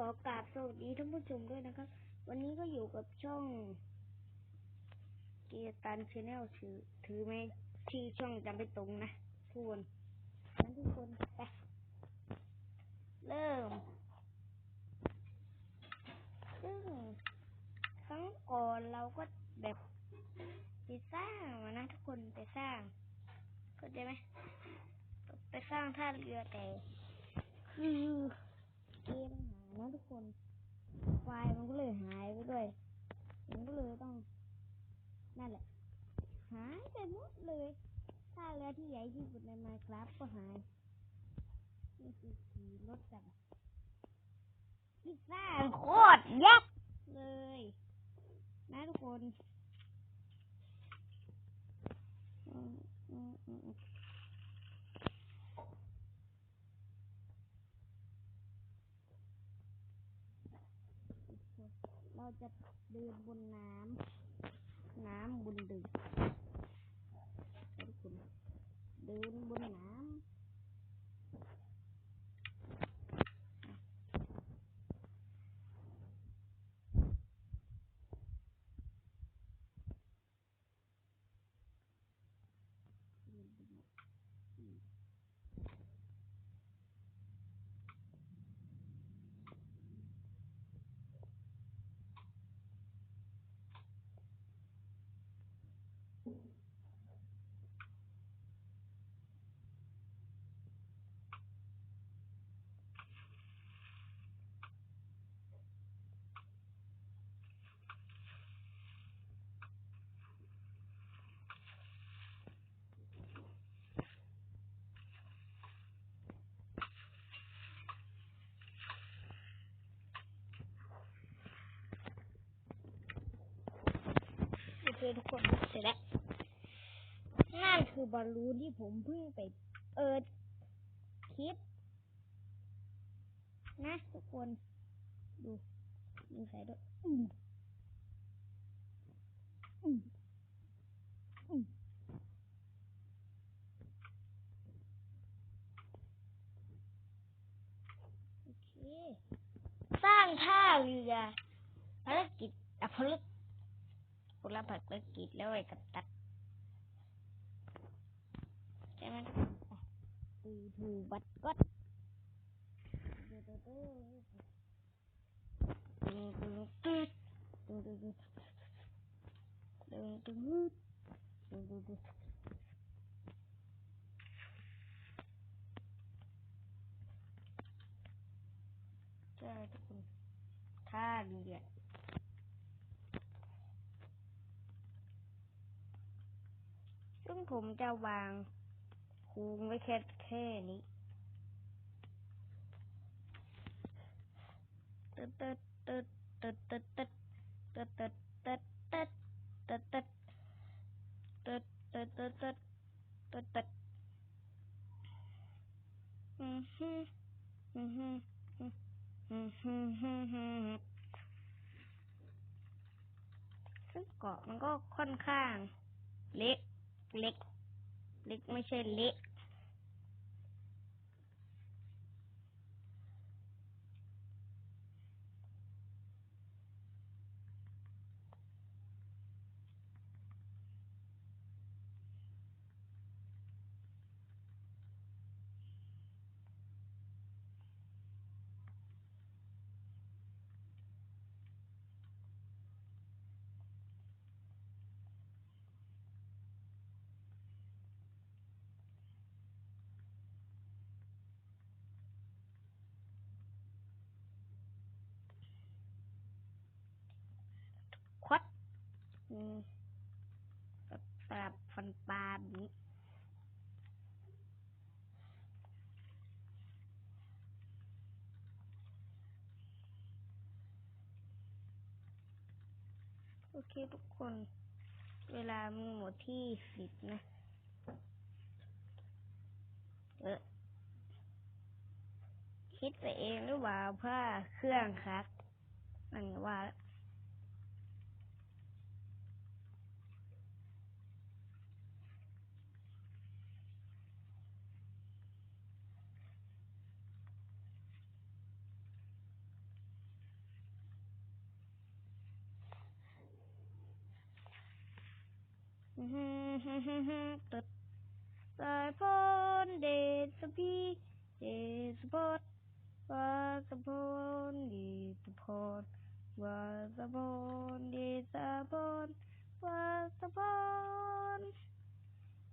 อกราบสวัสดีท่านผู้ชมด้วยนะครับวันนี้ก็อยู่กับช่องเกียร์ตันชาแนลถือไม่ชื่อช่องจำไปตรงนะทุกคนไปเริ่มซึ่งครั้งก่อนเราก็แบบไปสร้างมานะทุกคนไปสร้างเข้าใจไหมไปสร้างท่าเรือแต่คือเกมหายนะทุกคนไฟล์มันก็เลยหายไปด้วยมันก็เลยต้องนั่นแหละหายไปหมดเลยท่าเรือที่ใหญ่ที่สุดใน Minecraft ก็หายนี่คือขี่รถจากที่สร้างโคตรยักษ์เลยนะทุกคนเราจะเดินบนน้ำบนดึกทุกคนเดินบนน้ำโอเคทุกคนเสร็จแล้วนั่นคือบอลลูนที่ผมเพิ่งไปคลิปนะทุกคนดูใส่ด้วยโอเคสร้างท่าเรือภารกิจคนละภารกิจแล้วไอ้กับตัดใช่ไหมถูบัดก็ใช่ทุกคนท่าเรือซึ่งผมจะวางคูงไว้แค่นี้ตึ๊ดตึ๊ดตึ๊ดตึ๊ดตึ๊ดตึ๊ดตึ๊ดตึ๊ดตึ๊ดตึ๊ดตึ๊ดตึ๊ดตึ๊ดตึ๊ดตึ๊ดตึ๊ดตึ๊ดซึ่งเกาะมันก็ค่อนข้างเล็กไม่ใช่เล็กควัดปราบฟันปลาแบบนี้โอเคทุกคนเวลามึงหมดที่10นะคิดไปเองหรือเปล่าเพื่อเครื่องครับมันว่า ตึดสายพรเดชพีเดชพรวาสพรเดชพรวาสพรเดชพรวาสพร